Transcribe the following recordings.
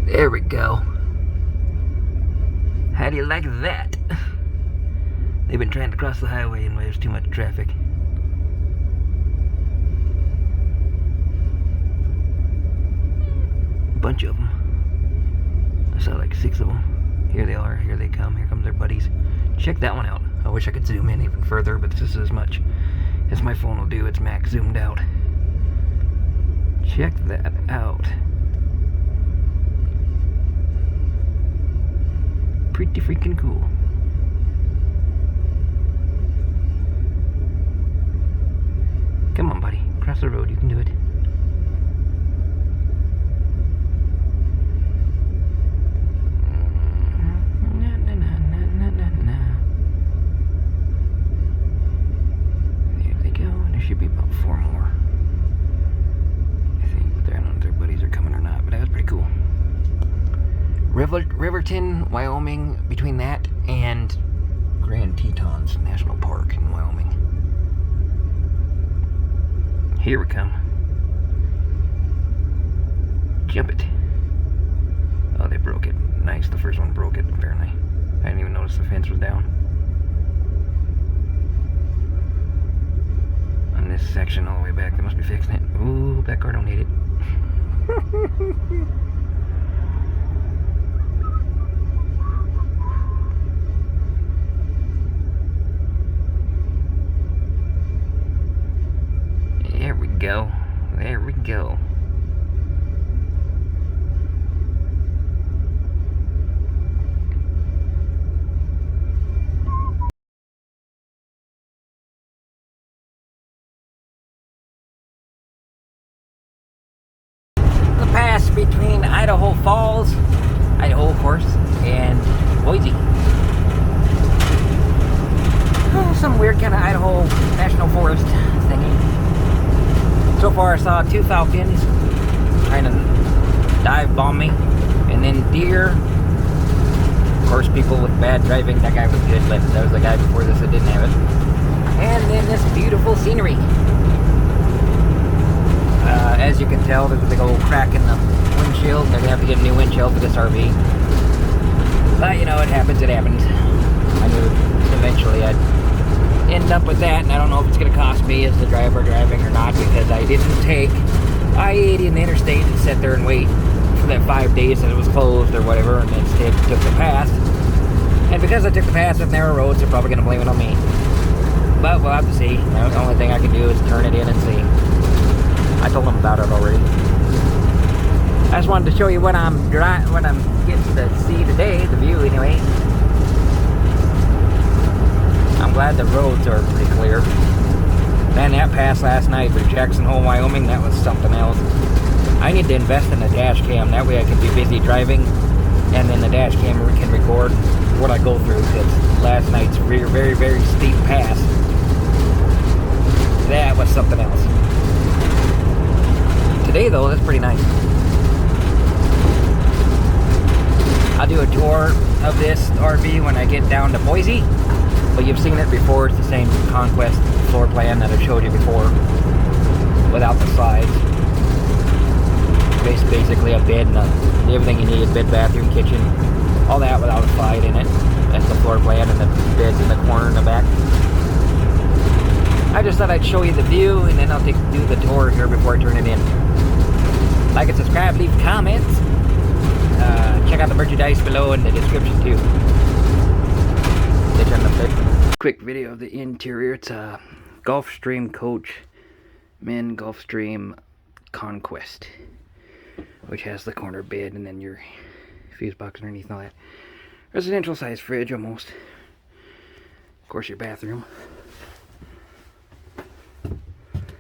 There we go. How do you like that? They've been trying to cross the highway and there's too much traffic. A bunch of them. I saw like 6 of them. Here they are, here they come, here comes their buddies. Check that one out. I wish I could zoom in even further, but this is as much as my phone will do. It's max zoomed out. Check that out. Pretty freaking cool. Come on, buddy. Cross the road. You can do it. There they go. And there should be about 4 more. I think, but I don't know if their buddies are coming or not, but that was pretty cool. Riverton, Wyoming, between that and Grand Tetons National Park in Wyoming. Here we come. Jump it. Oh, they broke it. Nice, the first one broke it, apparently. I didn't even notice the fence was down. On this section all the way back, they must be fixing it. Ooh, that car don't need it. There we go. There we go. The pass between Idaho Falls, Idaho of course, and Boise. Some weird kind of Idaho National Forest thingy. So far I saw 2 falcons trying to dive bomb me, and then deer. Of course, people with bad driving. That guy was good, but that was the guy before this that didn't have it. And then this beautiful scenery. As you can tell, there's a big old crack in the windshield. They're gonna have to get a new windshield for this RV. But you know, it happens. It happens. I knew eventually I'd end up with that, and I don't know if it's going to cost me as the driver driving or not, because I didn't take I-80 in the interstate and sit there and wait for that 5 days that it was closed or whatever, and instead took the pass. And because I took the pass with narrow roads, they're probably going to blame it on me. But we'll have to see. The only thing I can do is turn it in and see. I told them about it already. I just wanted to show you what I'm getting to see today, the view anyway. I'm glad the roads are pretty clear. Man, that pass last night through Jackson Hole, Wyoming, that was something else. I need to invest in a dash cam. That way I can be busy driving, and then the dash camera can record what I go through, because last night's very, very, very steep pass, that was something else. Today, though, that's pretty nice. I'll do a tour of this RV when I get down to Boise. But you've seen it before. It's the same Conquest floor plan that I've showed you before, without the sides. Basically a bed and everything you need, bed, bathroom, kitchen, all that without a slide in it. That's the floor plan, and the bed's in the corner in the back. I just thought I'd show you the view, and then I'll do the tour here before I turn it in. Like and subscribe, leave comments. Check out the merchandise below in the description too. Quick video of the interior. It's a Gulfstream coach, men Gulfstream Conquest, which has the corner bed and then your fuse box underneath and all that. Residential size fridge almost. Of course, your bathroom.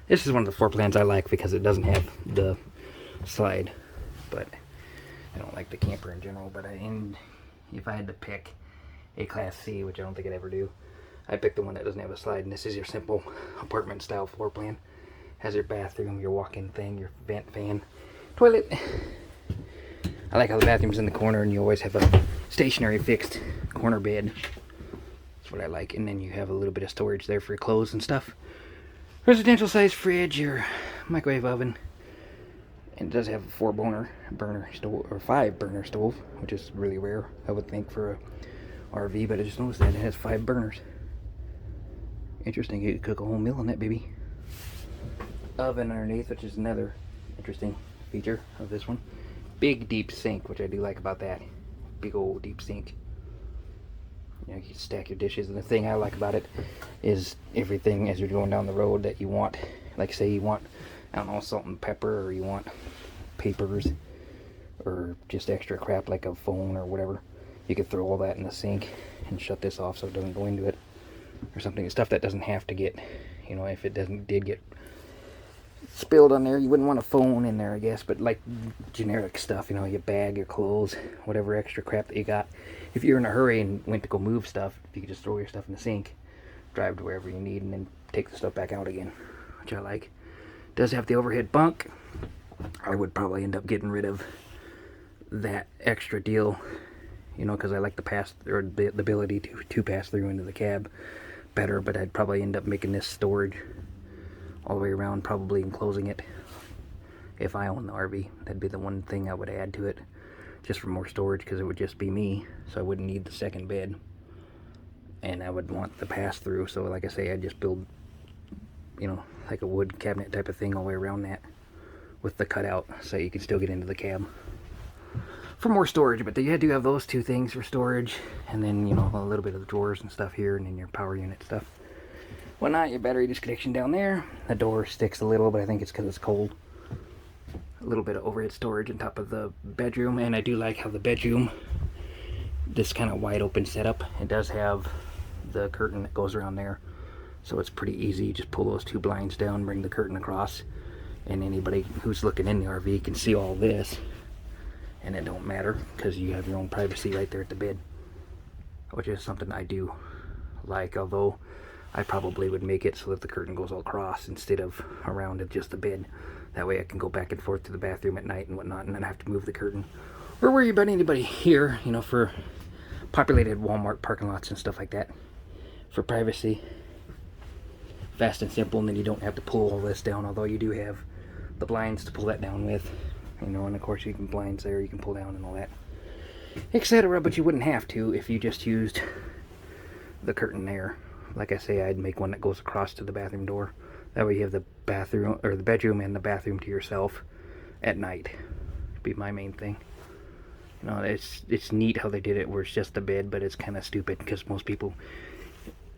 This is one of the floor plans I like because it doesn't have the slide, but I don't like the camper in general. But if I had to pick a Class C, which I don't think I'd ever do, I picked the one that doesn't have a slide, and this is your simple apartment style floor plan. Has your bathroom, your walk-in thing, your vent fan, toilet. I like how the bathroom's in the corner, and you always have a stationary fixed corner bed. That's what I like. And then you have a little bit of storage there for your clothes and stuff. Residential size fridge, your microwave oven, And it does have a 4-burner stove, or 5-burner stove, which is really rare, I would think, for a RV, but I just noticed that it has 5 burners. Interesting, you could cook a whole meal on that baby. Oven underneath, which is another interesting feature of this one. Big deep sink, which I do like about that. Big old deep sink. You know, you can stack your dishes, and the thing I like about it is everything as you're going down the road that you want. Like say you want, I don't know, salt and pepper, or you want papers, or just extra crap like a phone or whatever. You could throw all that in the sink and shut this off so it doesn't go into it. Or something, stuff that doesn't have to get, you know, if it did get spilled on there, you wouldn't want a phone in there, I guess, but like generic stuff, you know, your bag, your clothes, whatever extra crap that you got. If you're in a hurry and went to go move stuff, you could just throw your stuff in the sink, drive to wherever you need, and then take the stuff back out again, which I like. It does have the overhead bunk. I would probably end up getting rid of that extra deal, you know, because I like the ability to pass through into the cab better, but I'd probably end up making this storage all the way around, probably enclosing it. If I own the RV, that'd be the one thing I would add to it, just for more storage, because it would just be me, so I wouldn't need the second bed, and I would want the pass through. So like I say, I'd just build, you know, like a wood cabinet type of thing all the way around that with the cutout, so you can still get into the cab for more storage. But you do have those two things for storage, and then, you know, a little bit of the drawers and stuff here, and then your power unit stuff. Well, not your battery disconnection down there. The door sticks a little, but I think it's because it's cold. A little bit of overhead storage on top of the bedroom, and I do like how the bedroom, this kind of wide open setup, it does have the curtain that goes around there, so it's pretty easy. You just pull those 2 blinds down, bring the curtain across, and anybody who's looking in the RV can see all this, and it don't matter because you have your own privacy right there at the bed, which is something I do like, although I probably would make it so that the curtain goes all across instead of around at just the bed. That way I can go back and forth to the bathroom at night and whatnot, and then have to move the curtain or worry about anybody here, you know, for populated Walmart parking lots and stuff like that, for privacy. Fast and simple, and then you don't have to pull all this down, although you do have the blinds to pull that down with, you know, and of course you can blinds there, you can pull down and all that, etc. But you wouldn't have to if you just used the curtain there. Like I say, I'd make one that goes across to the bathroom door. That way you have the bathroom, or the bedroom and the bathroom to yourself at night. It'd be my main thing. You know, it's neat how they did it where it's just the bed, but it's kind of stupid because most people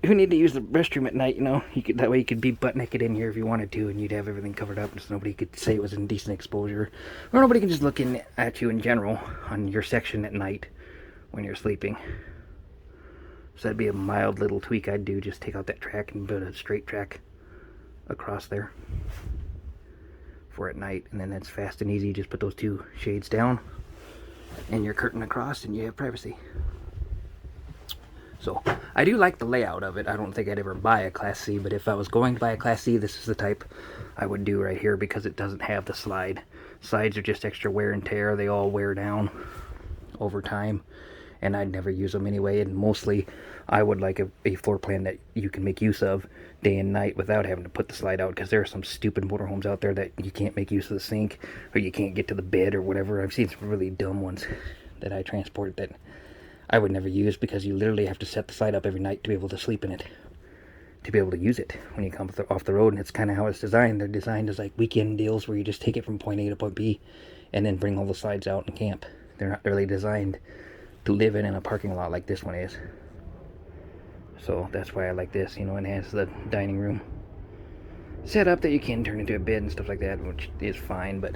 who need to use the restroom at night, you know, that way you could be butt naked in here if you wanted to, and you'd have everything covered up, so nobody could say it was indecent exposure, or nobody can just look in at you in general on your section at night when you're sleeping. So that'd be a mild little tweak I'd do, just take out that track and build a straight track across there for at night, and then that's fast and easy. Just put those 2 shades down and your curtain across, and you have privacy. So I do like the layout of it. I don't think I'd ever buy a Class C, but if I was going to buy a Class C, this is the type I would do right here, because it doesn't have the slide. Slides are just extra wear and tear. They all wear down over time, and I'd never use them anyway, and mostly I would like a floor plan that you can make use of day and night without having to put the slide out, because there are some stupid motorhomes out there that you can't make use of the sink, or you can't get to the bed or whatever. I've seen some really dumb ones that I transport that I would never use, because you literally have to set the slide up every night to be able to sleep in it, to be able to use it when you come off the road. And it's kind of how it's designed. They're designed as like weekend deals where you just take it from point A to point B and then bring all the slides out and camp. They're not really designed to live in a parking lot like this one is. So that's why I like this, you know. It has the dining room set up that you can turn into a bed and stuff like that, which is fine. But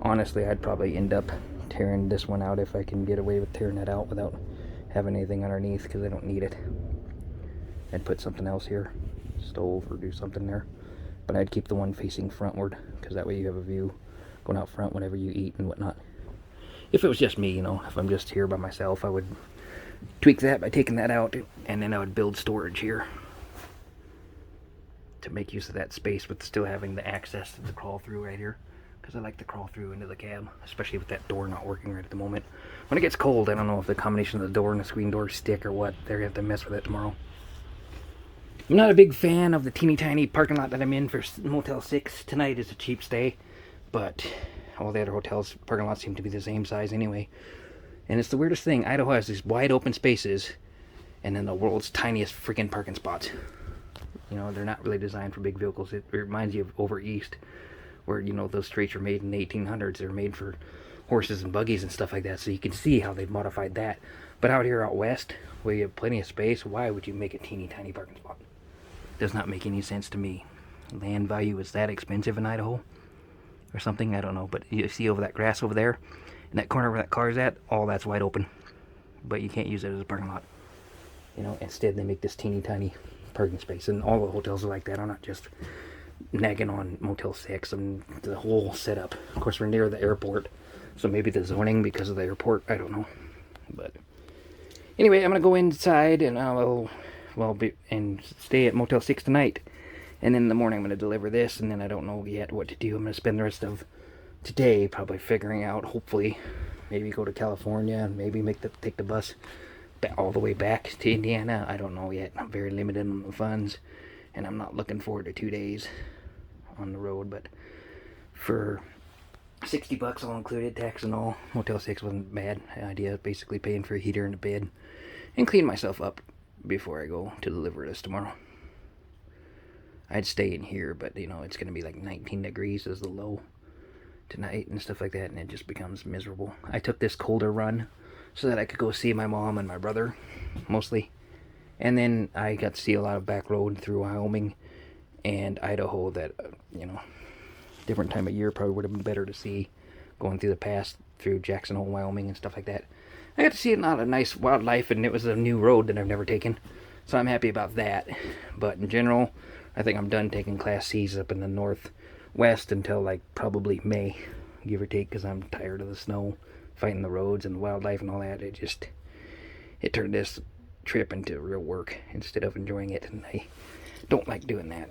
honestly, I'd probably end up tearing this one out if I can get away with tearing it out without having anything underneath, because I don't need it. I'd put something else here, stove, or do something there. But I'd keep the one facing frontward, because that way you have a view going out front whenever you eat and whatnot. If it was just me, you know, if I'm just here by myself, I would tweak that by taking that out, and then I would build storage here to make use of that space with still having the access to the crawl through right here, because I like to crawl through into the cab, especially with that door not working right at the moment. When it gets cold, I don't know if the combination of the door and the screen door stick or what. They're going to have to mess with it tomorrow. I'm not a big fan of the teeny tiny parking lot that I'm in for Motel 6. Tonight is a cheap stay, but all the other hotels parking lots seem to be the same size anyway. And it's the weirdest thing. Idaho has these wide open spaces and then the world's tiniest freaking parking spots. You know, they're not really designed for big vehicles. It reminds you of over east, where, you know, those streets were made in the 1800s. They were made for horses and buggies and stuff like that, so you can see how they've modified that. But out here out west, where you have plenty of space, why would you make a teeny tiny parking spot? Does not make any sense to me. Land value is that expensive in Idaho or something, I don't know. But you see over that grass over there, in that corner where that car's at, all that's wide open, but you can't use it as a parking lot. You know, instead they make this teeny tiny parking space, and all the hotels are like that. I'm not just nagging on Motel 6 and the whole setup. Of course, we're near the airport, so maybe the zoning because of the airport, I don't know. But anyway, I'm gonna go inside and I'll stay at Motel 6 tonight, and then in the morning I'm gonna deliver this, and then I don't know yet what to do. I'm gonna spend the rest of today probably figuring out, hopefully maybe go to California and maybe take the bus all the way back to Indiana. I don't know yet. I'm very limited on the funds, and I'm not looking forward to 2 days on the road. But for $60 all included, tax and all, Motel 6 wasn't a bad idea. Basically paying for a heater and a bed and clean myself up before I go to deliver this tomorrow. I'd stay in here, but you know, it's going to be like 19 degrees as the low tonight and stuff like that, and it just becomes miserable. I took this colder run so that I could go see my mom and my brother, mostly. And then I got to see a lot of back road through Wyoming and Idaho that, you know, different time of year probably would have been better to see, going through the pass through Jackson Hole, Wyoming and stuff like that. I got to see a lot of nice wildlife, and it was a new road that I've never taken, so I'm happy about that. But in general, I think I'm done taking Class C's up in the northwest until like probably May, give or take, because I'm tired of the snow, fighting the roads and the wildlife and all that. It turned this trip into real work instead of enjoying it, and I don't like doing that.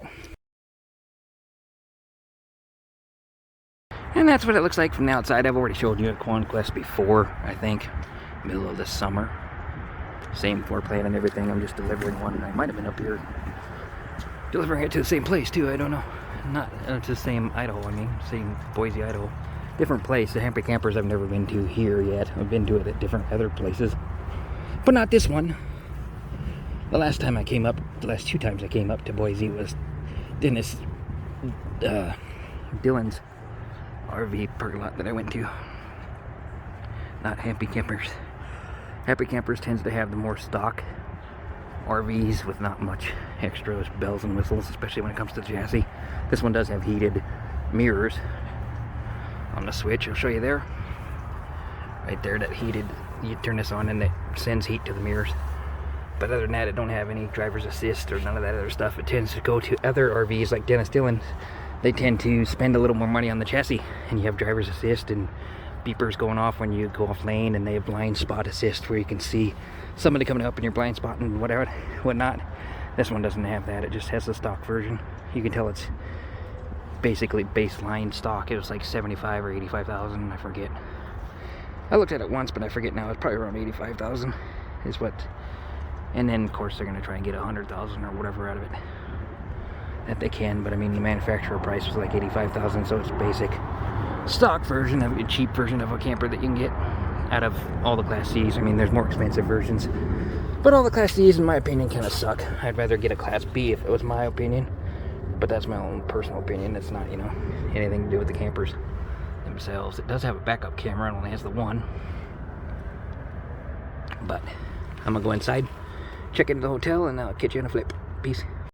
And that's what it looks like from the outside. I've already showed you a Conquest before, I think, middle of this summer. Same floor plan and everything. I'm just delivering one. I might have been up here delivering it to the same place too, I don't know. Not to the same Idaho, I mean, same Boise, Idaho. Different place. The Happy Campers I've never been to here yet. I've been to it at different other places, but not this one. The last time I came up, the last 2 times I came up to Boise was Dylan's RV parking lot that I went to. Not Happy Campers. Happy Campers tends to have the more stock RVs with not much extra bells and whistles, especially when it comes to the chassis. This one does have heated mirrors on the switch. I'll show you there. Right there, that heated, you turn this on and it sends heat to the mirrors. But other than that, it don't have any driver's assist or none of that other stuff. It tends to go to other RVs like Dennis Dillon. They tend to spend a little more money on the chassis, and you have driver's assist and beepers going off when you go off lane, and they have blind spot assist where you can see somebody coming up in your blind spot and whatnot. This one doesn't have that. It just has the stock version. You can tell it's basically baseline stock. It was like 75 or 85,000, I forget. I looked at it once, but I forget now. It's probably around 85,000 is what. And then of course they're going to try and get 100,000 or whatever out of it that they can, but I mean the manufacturer price was like 85,000, so it's a basic stock version of a cheap version of a camper that you can get out of all the Class C's. I mean, there's more expensive versions, but all the Class C's in my opinion kind of suck. I'd rather get a Class B if it was my opinion, but that's my own personal opinion. It's not, you know, anything to do with the campers themselves. It does have a backup camera. It only has the one, but I'm gonna go inside, check into the hotel, and I'll catch you in a flip. Peace.